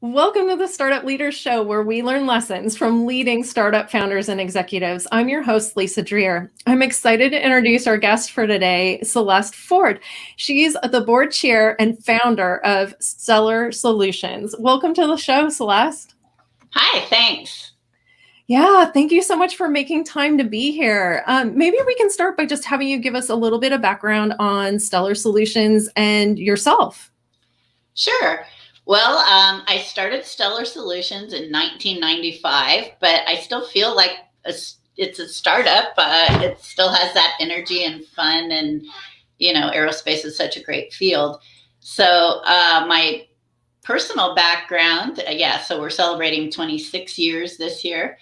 Welcome to the Startup Leaders Show, where we learn lessons from leading startup founders and executives. I'm your host, Lisa Dreher. I'm excited to introduce our guest for today, Celeste Ford. She's the board chair and founder of Stellar Solutions. Welcome to the show, Celeste. Hi, thanks. Yeah, thank you so much for making time to be here. Maybe we can start by just having you give us a little bit of background on Stellar Solutions and yourself. Sure. Well, I started Stellar Solutions in 1995, but I still feel like it's a startup. It still has that energy and fun, and aerospace is such a great field. So my personal background, so we're celebrating 26 years this year,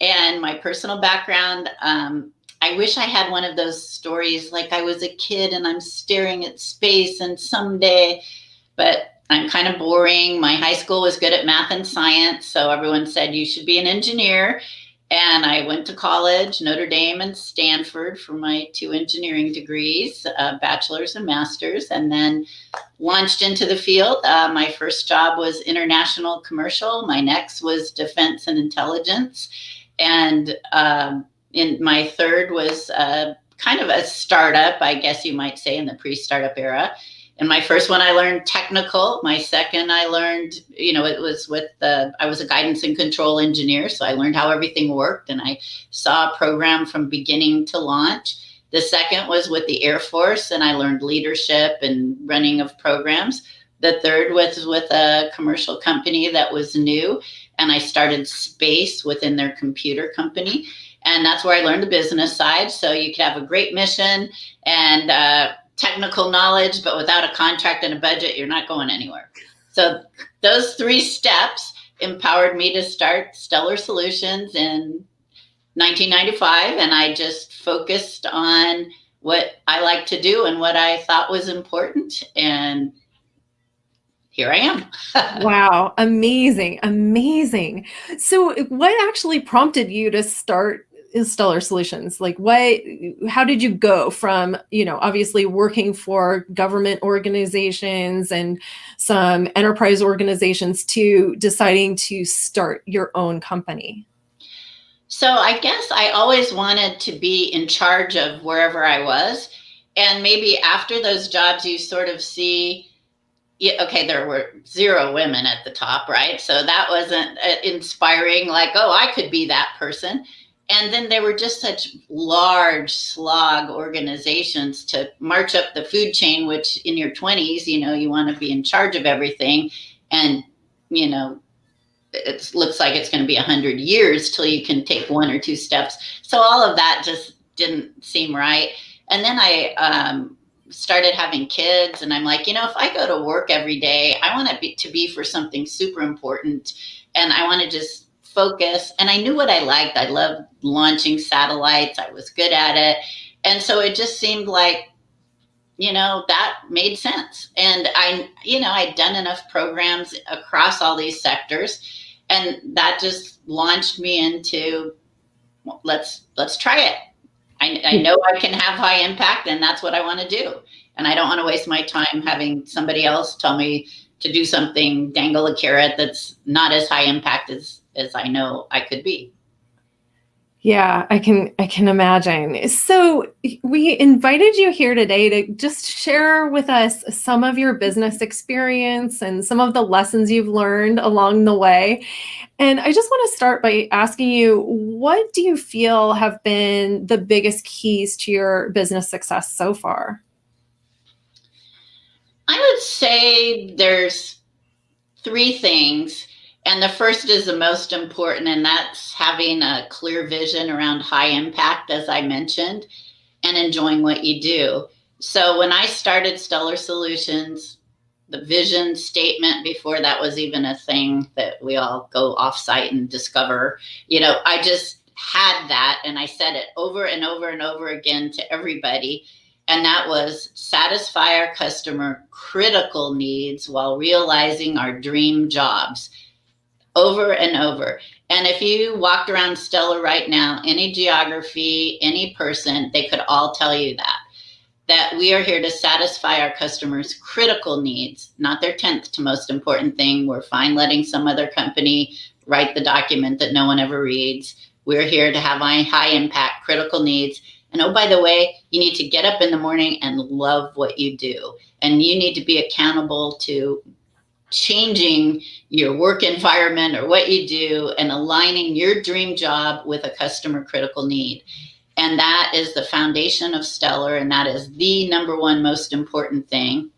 and my personal background. I wish I had one of those stories like I was a kid and I'm staring at space and someday, but I'm kind of boring. My high school was good at math and science, so everyone said you should be an engineer. And I went to college, Notre Dame and Stanford, for my 2 engineering degrees, bachelor's and master's, and then launched into the field. My first job was international commercial. My next was defense and intelligence. And in my third was kind of a startup, I guess you might say, in the pre-startup era. In my first one, I learned technical. My second, I learned, it was I was a guidance and control engineer. So I learned how everything worked, and I saw a program from beginning to launch. The second was with the Air Force, and I learned leadership and running of programs. The third was with a commercial company that was new, and I started space within their computer company. And that's where I learned the business side. So you could have a great mission and technical knowledge, but without a contract and a budget, you're not going anywhere. So those 3 steps empowered me to start Stellar Solutions in 1995. And I just focused on what I like to do and what I thought was important. And here I am. Wow, amazing, amazing. So what actually prompted you to start Stellar Solutions? How did you go from, obviously working for government organizations and some enterprise organizations to deciding to start your own company? So I guess I always wanted to be in charge of wherever I was. And maybe after those jobs, you sort of see, okay, there were 0 women at the top, right? So that wasn't inspiring, like, oh, I could be that person. And then there were just such large slog organizations to march up the food chain, which in your 20s, you want to be in charge of everything. And, it looks like it's going to be 100 years till you can take 1 or 2 steps. So all of that just didn't seem right. And then I started having kids, and I'm like, if I go to work every day, I want it to be for something super important, and I want to just focus. And I knew what I liked. I loved launching satellites. I was good at it. And so it just seemed like, that made sense. And I'd done enough programs across all these sectors, and that just launched me into, well, let's try it. I know I can have high impact, and that's what I want to do. And I don't want to waste my time having somebody else tell me to do something, dangle a carrot that's not as high impact as I know I could be. Yeah, I can imagine. So we invited you here today to just share with us some of your business experience and some of the lessons you've learned along the way. And I just want to start by asking you, what do you feel have been the biggest keys to your business success so far? I would say there's 3 things. And the first is the most important, and that's having a clear vision around high impact, as I mentioned, and enjoying what you do. So when I started Stellar Solutions, the vision statement, before that was even a thing that we all go offsite and discover, I just had that, and I said it over and over and over again to everybody. And that was satisfy our customer critical needs while realizing our dream jobs. Over and over. And if you walked around Stellar right now, any geography, any person, they could all tell you that. that we are here to satisfy our customers' critical needs, not their 10th to most important thing. We're fine letting some other company write the document that no one ever reads. We're here to have high impact critical needs. And oh, by the way, you need to get up in the morning and love what you do. And you need to be accountable to changing your work environment or what you do and aligning your dream job with a customer critical need. And that is the foundation of Stellar, and that is the number one most important thing.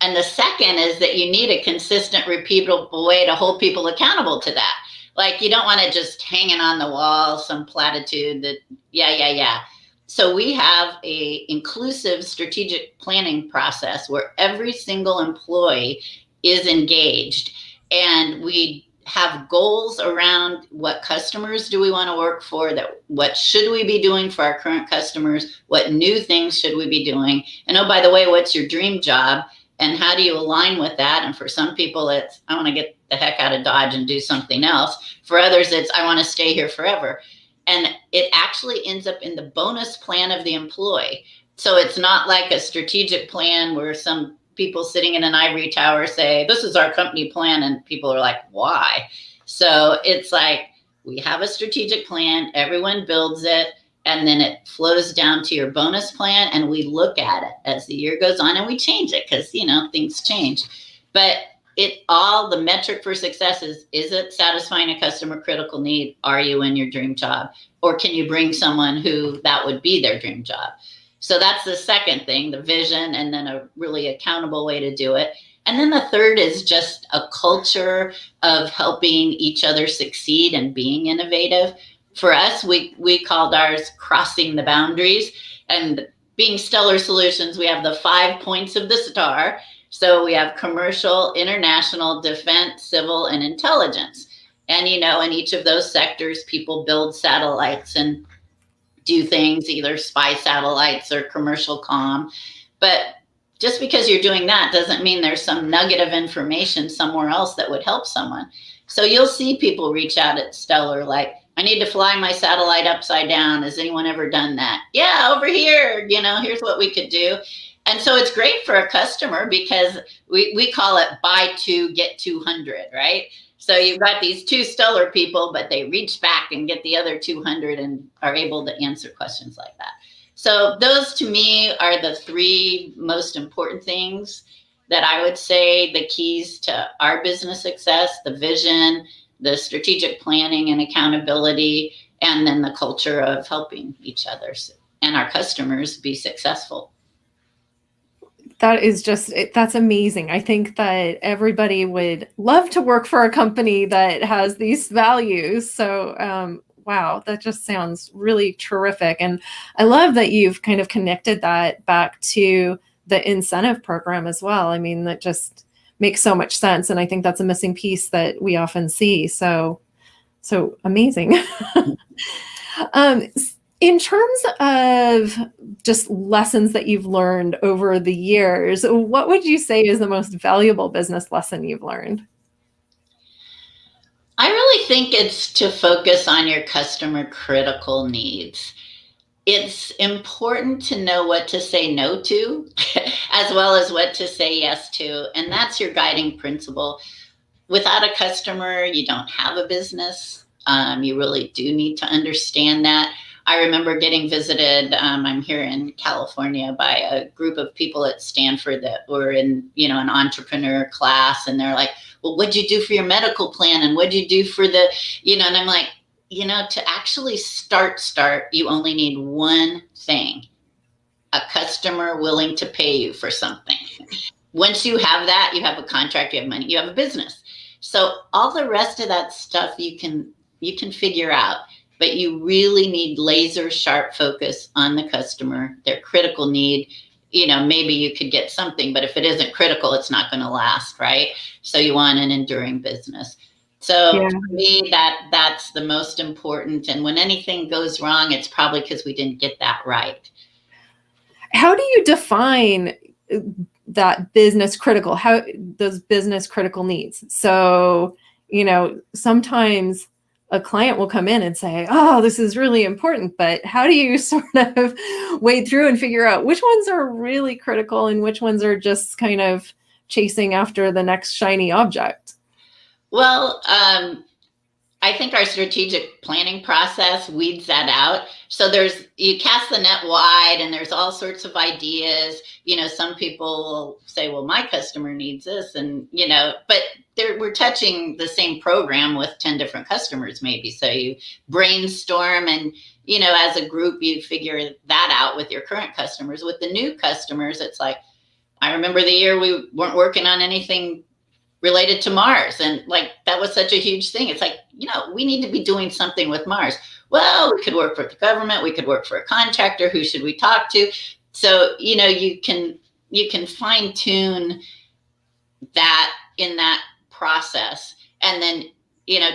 And the second is that you need a consistent, repeatable way to hold people accountable to that. Like, you don't want to just hanging on the wall, some platitude that, yeah. So we have a inclusive strategic planning process where every single employee is engaged, and we have goals around what customers do we want to work for, that what should we be doing for our current customers, what new things should we be doing, and oh, by the way, what's your dream job, and how do you align with that? And for some people, it's, I want to get the heck out of Dodge and do something else. For others, it's, I want to stay here forever. And it actually ends up in the bonus plan of the employee. So it's not like a strategic plan where some people sitting in an ivory tower say, this is our company plan, and people are like, why? So it's like, we have a strategic plan, everyone builds it, and then it flows down to your bonus plan, and we look at it as the year goes on, and we change it because, you know, things change. But it all, the metric for success is it satisfying a customer critical need? Are you in your dream job? Or can you bring someone who that would be their dream job? So that's the second thing, the vision, and then a really accountable way to do it. And then the third is just a culture of helping each other succeed and being innovative. For us, we called ours crossing the boundaries. And being Stellar Solutions, we have the 5 points of the star. So we have commercial, international, defense, civil, and intelligence. And, you know, in each of those sectors, people build satellites and do things, either spy satellites or commercial comm. But just because you're doing that doesn't mean there's some nugget of information somewhere else that would help someone. So you'll see people reach out at Stellar like, I need to fly my satellite upside down. Has anyone ever done that? Yeah, over here, you know, here's what we could do. And so it's great for a customer because we call it buy two, get 200, right? So you've got these two Stellar people, but they reach back and get the other 200 and are able to answer questions like that. So those to me are the three most important things that I would say the keys to our business success: the vision, the strategic planning and accountability, and then the culture of helping each other and our customers be successful. That is just, that's amazing. I think that everybody would love to work for a company that has these values. So, wow, that just sounds really terrific. And I love that you've kind of connected that back to the incentive program as well. I mean, that just makes so much sense. And I think that's a missing piece that we often see. So amazing. In terms of just lessons that you've learned over the years, what would you say is the most valuable business lesson you've learned? I really think it's to focus on your customer critical needs. It's important to know what to say no to, as well as what to say yes to. And that's your guiding principle. Without a customer, you don't have a business. You really do need to understand that. I remember getting visited, I'm here in California, by a group of people at Stanford that were in, you know, an entrepreneur class. And they're like, well, what'd you do for your medical plan? And what'd you do for the, you know, and I'm like, you know, to actually start, you only need one thing: a customer willing to pay you for something. Once you have that, you have a contract, you have money, you have a business. So all the rest of that stuff you can figure out. But you really need laser sharp focus on the customer, their critical need. You know, maybe you could get something, but if it isn't critical, it's not going to last, right? So you want an enduring business. So Yeah. for me, that's the most important. And when anything goes wrong, it's probably because we didn't get that right. How do you define that business critical, how those business critical needs? So, you know, sometimes a client will come in and say, oh, this is really important, but how do you sort of wade through and figure out which ones are really critical and which ones are just kind of chasing after the next shiny object? Well, I think our strategic planning process weeds that out. So you cast the net wide and there's all sorts of ideas. Some people will say, well, my customer needs this. And, but we're touching the same program with 10 different customers, maybe. So you brainstorm and, as a group, you figure that out with your current customers. With the new customers, it's like, I remember the year we weren't working on anything related to Mars. And that was such a huge thing. It's like, we need to be doing something with Mars. Well, we could work for the government. We could work for a contractor. Who should we talk to? So, you can fine tune that in that process. And then,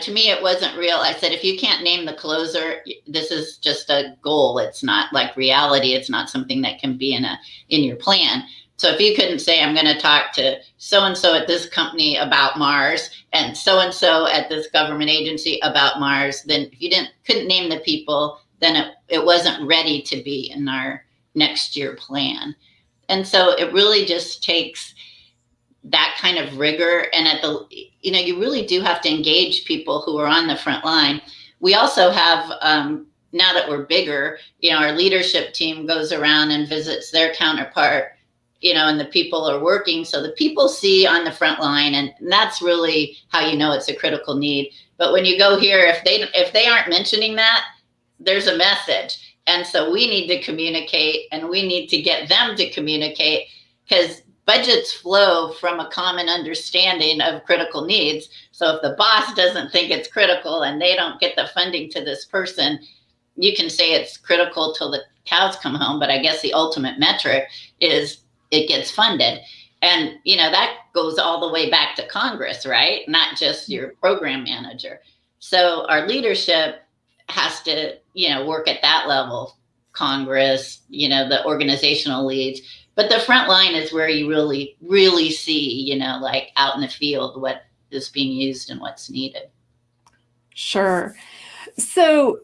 to me, it wasn't real. I said, if you can't name the closer, this is just a goal. It's not like reality. It's not something that can be in your plan. So if you couldn't say, I'm going to talk to so-and-so at this company about Mars and so-and-so at this government agency about Mars, then if you couldn't name the people, then it wasn't ready to be in our next year plan. And so it really just takes that kind of rigor. And you really do have to engage people who are on the front line. We also have, now that we're bigger, our leadership team goes around and visits their counterpart, and the people are working. So the people see on the front line, and that's really how it's a critical need. But when you go here, if they aren't mentioning that, there's a message. And so we need to communicate, and we need to get them to communicate, because budgets flow from a common understanding of critical needs. So if the boss doesn't think it's critical and they don't get the funding to this person, you can say it's critical till the cows come home. But I guess the ultimate metric is it gets funded. And, that goes all the way back to Congress, right? Not just your program manager. So our leadership has to, work at that level, Congress, the organizational leads. But the front line is where you really, really see, out in the field, what is being used and what's needed. Sure. So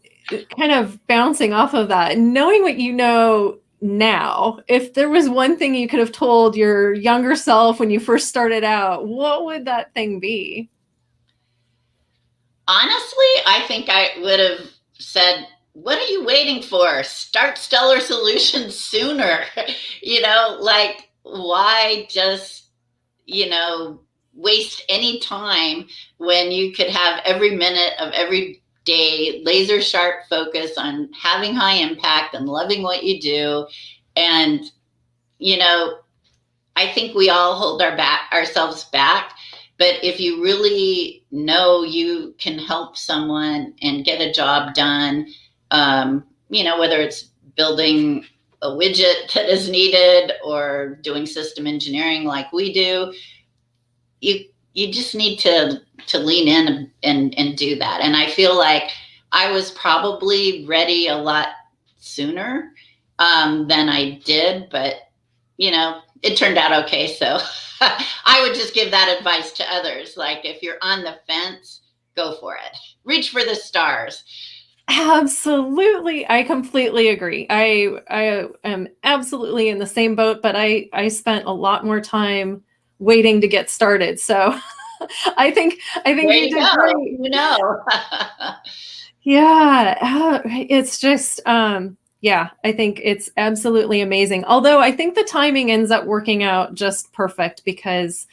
kind of bouncing off of that, knowing what you know now, if there was one thing you could have told your younger self when you first started out, what would that thing be? Honestly, I think I would have said, what are you waiting for? Start Stellar Solutions sooner. Why just, waste any time when you could have every minute of every day laser sharp focus on having high impact and loving what you do. And, I think we all hold ourselves back. But if you really know you can help someone and get a job done, whether it's building a widget that is needed or doing system engineering like we do, you just need to lean in and do that. And I feel like I was probably ready a lot sooner than I did, but it turned out okay. So I would just give that advice to others. Like, if you're on the fence, go for it. Reach for the stars. Absolutely. I completely agree. I am absolutely in the same boat, but I spent a lot more time waiting to get started. So I think you did great. Yeah. It's just, yeah, I think it's absolutely amazing. Although I think the timing ends up working out just perfect, because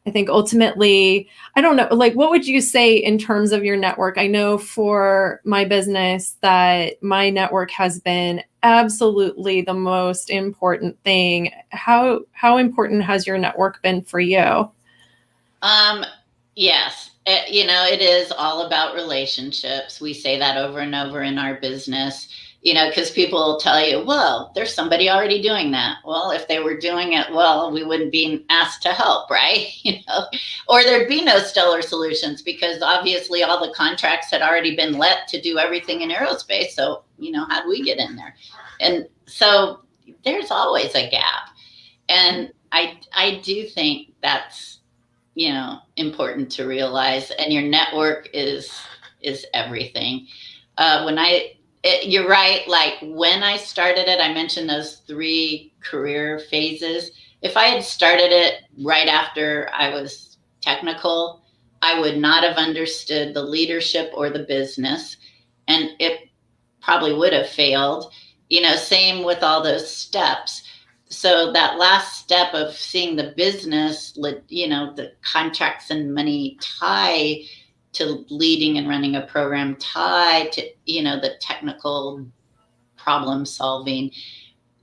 I think ultimately, I don't know, what would you say in terms of your network? I know for my business that my network has been absolutely the most important thing. How important has your network been for you? Yes. It is all about relationships. We say that over and over in our business, because people will tell you, well, there's somebody already doing that. Well, if they were doing it well, we wouldn't be asked to help, right? Or there'd be no Stellar Solutions, because obviously all the contracts had already been let to do everything in aerospace. So, how'd we get in there? And so there's always a gap. And I do think that's, important to realize. And your network is is everything. You're right. Like when I started it, I mentioned those 3 career phases. If I had started it right after I was technical, I would not have understood the leadership or the business, and it probably would have failed. Same with all those steps. So that last step of seeing the business, the contracts and money tie to leading and running a program, tie to, the technical problem solving.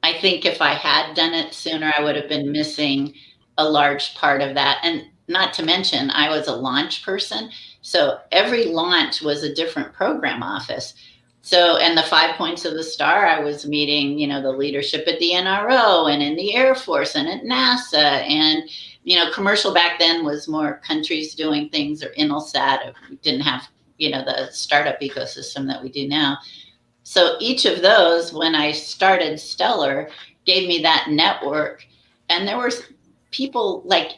I think if I had done it sooner, I would have been missing a large part of that. And not to mention, I was a launch person. So every launch was a different program office. So, and the 5 points of the star, I was meeting, the leadership at the NRO and in the Air Force and at NASA. And, commercial back then was more countries doing things, or Intelsat. We didn't have, the startup ecosystem that we do now. So each of those, when I started Stellar, gave me that network. And there were people like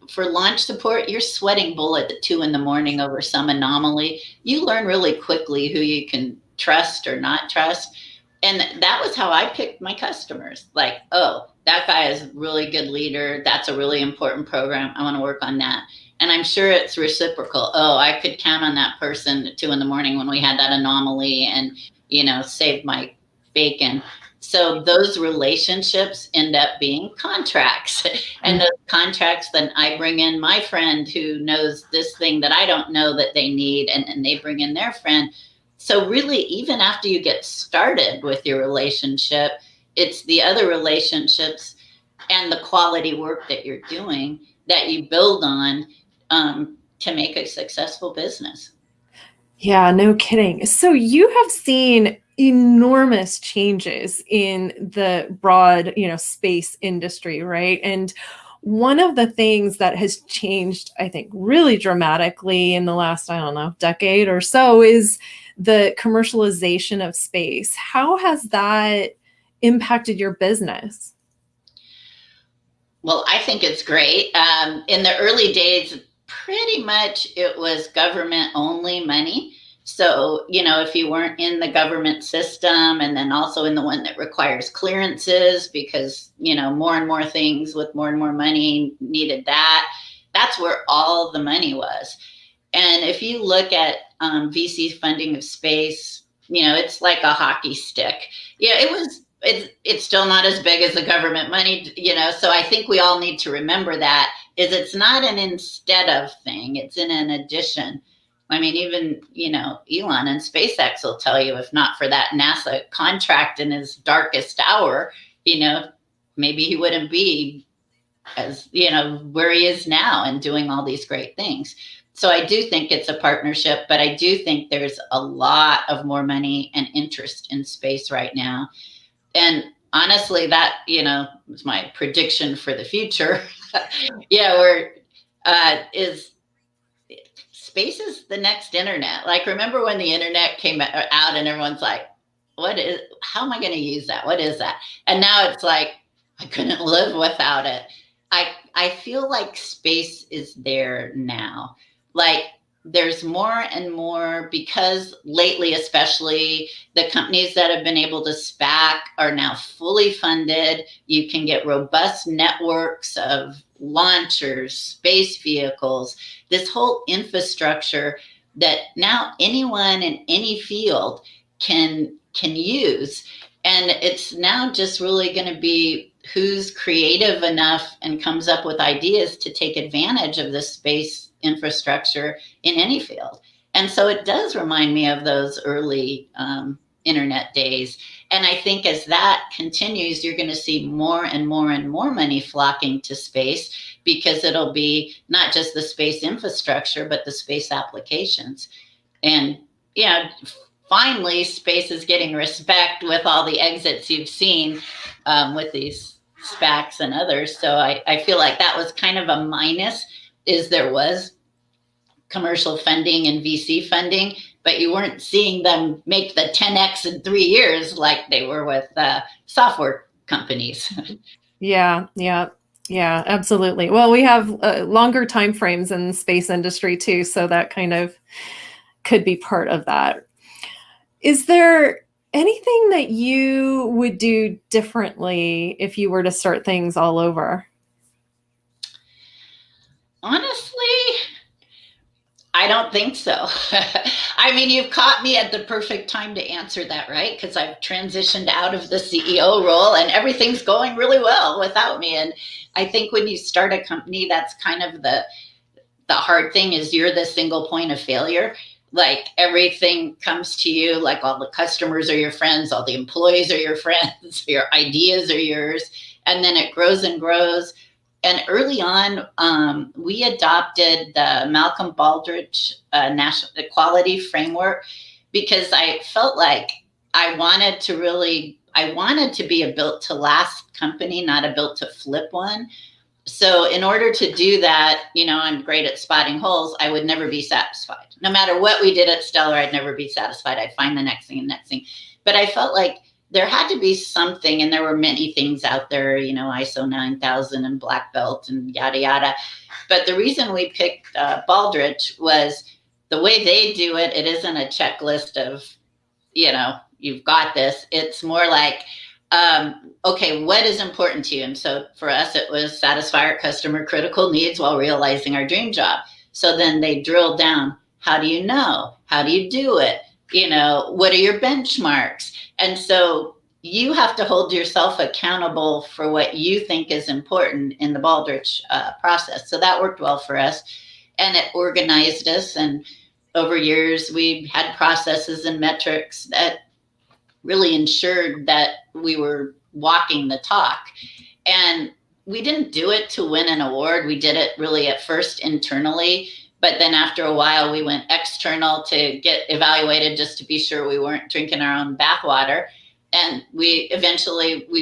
for launch support, you're sweating bullets at 2 a.m. over some anomaly. You learn really quickly who you can trust or not trust. And that was how I picked my customers. Like, oh, that guy is a really good leader. That's a really important program. I want to work on that. And I'm sure it's reciprocal. Oh, I could count on that person at 2 a.m. when we had that anomaly and, saved my bacon. So those relationships end up being contracts. And those contracts, then I bring in my friend who knows this thing that I don't know that they need, and they bring in their friend. So really, even after you get started with your relationship, it's the other relationships and the quality work that you're doing that you build on to make a successful business. Yeah, no kidding. So you have seen enormous changes in the broad, space industry, right? And one of the things that has changed, I think, really dramatically in the last, I don't know, decade or so is the commercialization of space. How has that impacted your business? Well, I think it's great. In the early days, pretty much it was government only money. So, if you weren't in the government system, and then also in the one that requires clearances, because, more and more things with more and more money needed that, that's where all the money was. And if you look at VC funding of space, it's like a hockey stick. Yeah, it's still not as big as the government money, so I think we all need to remember that it's not an instead of thing, it's in an addition. I mean, even, Elon and SpaceX will tell you, if not for that NASA contract in his darkest hour, maybe he wouldn't be as, where he is now and doing all these great things. So I do think it's a partnership, but I do think there's a lot of more money and interest in space right now. And honestly, that, is my prediction for the future. Yeah, is space is the next internet. Like, remember when the internet came out and everyone's like, how am I going to use that? What is that? And now it's like, I couldn't live without it. I feel like space is there now. Like, there's more and more, because lately, especially, the companies that have been able to SPAC are now fully funded. You can get robust networks of launchers, space vehicles, this whole infrastructure that now anyone in any field can use. And it's now just really going to be who's creative enough and comes up with ideas to take advantage of this space infrastructure in any field. And so it does remind me of those early internet days. And I think as that continues, you're going to see more and more and more money flocking to space, because it'll be not just the space infrastructure, but the space applications. And finally, space is getting respect with all the exits you've seen with these SPACs and others. So I feel like that was kind of a minus, is there was commercial funding and VC funding, but you weren't seeing them make the 10x in 3 years like they were with software companies. Yeah, absolutely. Well, we have longer time frames in the space industry too, so that kind of could be part of that. Is there anything that you would do differently if you were to start things all over? Honestly, I don't think so. I mean, you've caught me at the perfect time to answer that, right? Because I've transitioned out of the CEO role and everything's going really well without me. And I think when you start a company, that's kind of the hard thing is you're the single point of failure. Like everything comes to you, like all the customers are your friends, all the employees are your friends, your ideas are yours, and then it grows and grows. And early on, we adopted the Malcolm Baldrige National Equality Framework because I felt like I wanted to be a built to last company, not a built to flip one. So in order to do that, I'm great at spotting holes. I would never be satisfied. No matter what we did at Stellar, I'd never be satisfied. I'd find the next thing and next thing. But I felt like there had to be something, and there were many things out there, ISO 9000 and black belt and yada, yada. But the reason we picked Baldrige was the way they do it. It isn't a checklist of, you've got this. It's more like, okay, what is important to you? And so for us, it was satisfy our customer critical needs while realizing our dream job. So then they drilled down. How do you know? How do you do it? What are your benchmarks? And so you have to hold yourself accountable for what you think is important in the Baldrige process. So that worked well for us, and it organized us. And over years, we had processes and metrics that really ensured that we were walking the talk. And we didn't do it to win an award. We did it really at first internally, but then after a while we went external to get evaluated just to be sure we weren't drinking our own bathwater. And we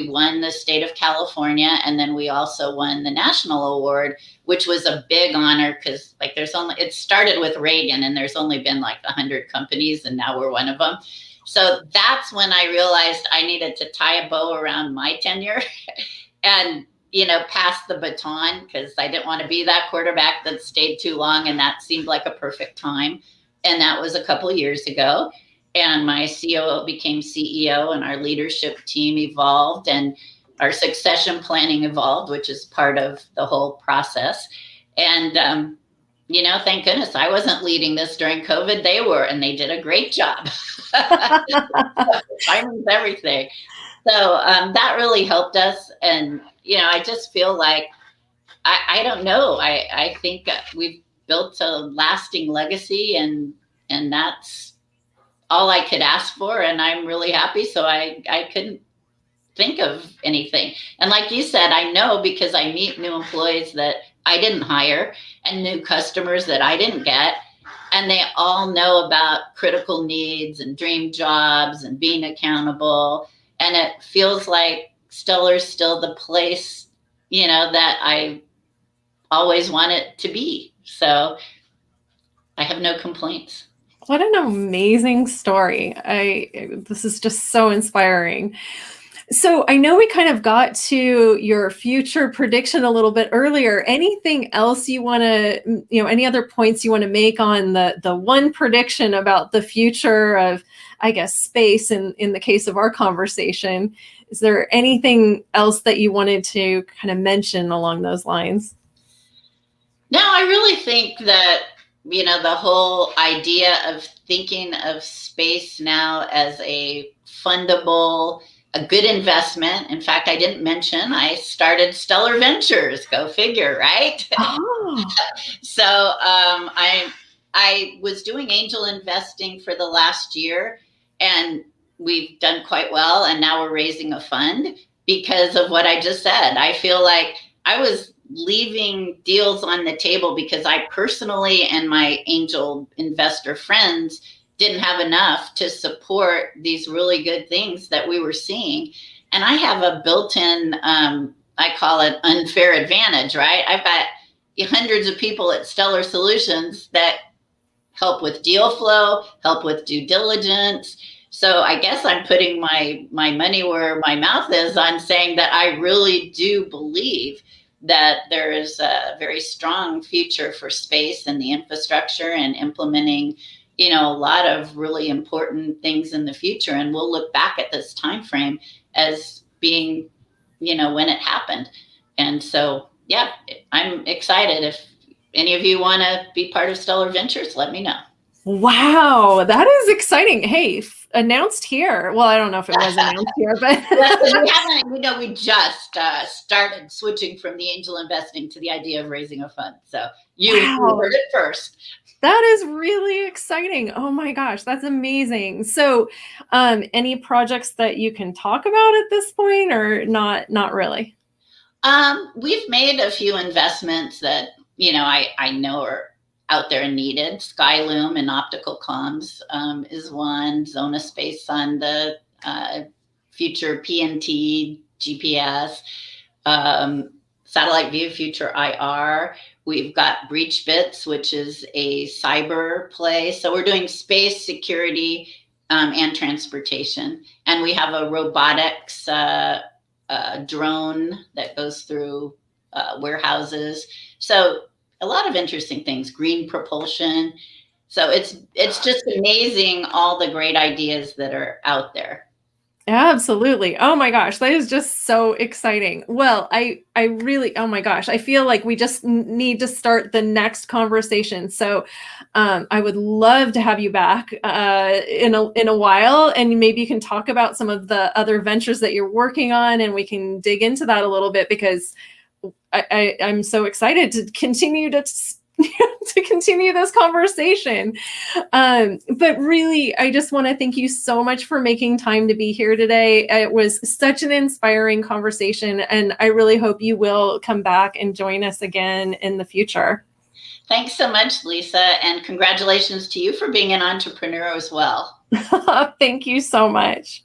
won the state of California, and then we also won the national award, which was a big honor because it started with Reagan, and there's only been like 100 companies, and now we're one of them. So that's when I realized I needed to tie a bow around my tenure and, pass the baton, because I didn't want to be that quarterback that stayed too long. And that seemed like a perfect time. And that was a couple of years ago. And my COO became CEO, and our leadership team evolved, and our succession planning evolved, which is part of the whole process. And, thank goodness I wasn't leading this during COVID. They were, and they did a great job. Timing's everything. So that really helped us. And, I just feel like, I don't know. I think we've built a lasting legacy, and that's all I could ask for. And I'm really happy. So I couldn't think of anything. And like you said, I know because I meet new employees that I didn't hire and new customers that I didn't get. And they all know about critical needs and dream jobs and being accountable. And it feels like Stellar's still the place, that I always want it to be. So I have no complaints. What an amazing story. This is just so inspiring. So I know we kind of got to your future prediction a little bit earlier. Anything else you want to, any other points you want to make on the one prediction about the future of, I guess, space in the case of our conversation? Is there anything else that you wanted to kind of mention along those lines? No, I really think that, the whole idea of thinking of space now as a fundable, a good investment. In fact, I didn't mention I started Stellar Ventures. Go figure, right? Oh. So I was doing angel investing for the last year, and we've done quite well. And now we're raising a fund because of what I just said. I feel like I was leaving deals on the table because I personally and my angel investor friends didn't have enough to support these really good things that we were seeing. And I have a built-in, I call it unfair advantage, right? I've got hundreds of people at Stellar Solutions that help with deal flow, help with due diligence. So I guess I'm putting my money where my mouth is on saying that I really do believe that there is a very strong future for space and the infrastructure and implementing a lot of really important things in the future, and we'll look back at this time frame as being, when it happened. And so, yeah, I'm excited. If any of you want to be part of Stellar Ventures, let me know. Wow, that is exciting. Hey, announced here. Well, I don't know if it was announced here, but Yes, we haven't, we just started switching from the angel investing to the idea of raising a fund. So you wow, heard it first. that is really exciting. Oh my gosh, that's amazing. So, any projects that you can talk about at this point, or not really? We've made a few investments that, I know are out there and needed. Skyloom and optical comms is one. Zona Space on the future PNT GPS. Satellite View Future IR. We've got Breach Bits, which is a cyber play. So we're doing space security and transportation. And we have a robotics drone that goes through warehouses. So a lot of interesting things. Green propulsion. So it's just amazing all the great ideas that are out there. Absolutely. Oh my gosh, that is just so exciting. Well, I really, oh my gosh, I feel like we just need to start the next conversation. So, I would love to have you back in a while, and maybe you can talk about some of the other ventures that you're working on, and we can dig into that a little bit, because I'm so excited to continue to to continue this conversation. But really, I just want to thank you so much for making time to be here today. It was such an inspiring conversation, and I really hope you will come back and join us again in the future. Thanks so much, Lisa, and congratulations to you for being an entrepreneur as well. Thank you so much.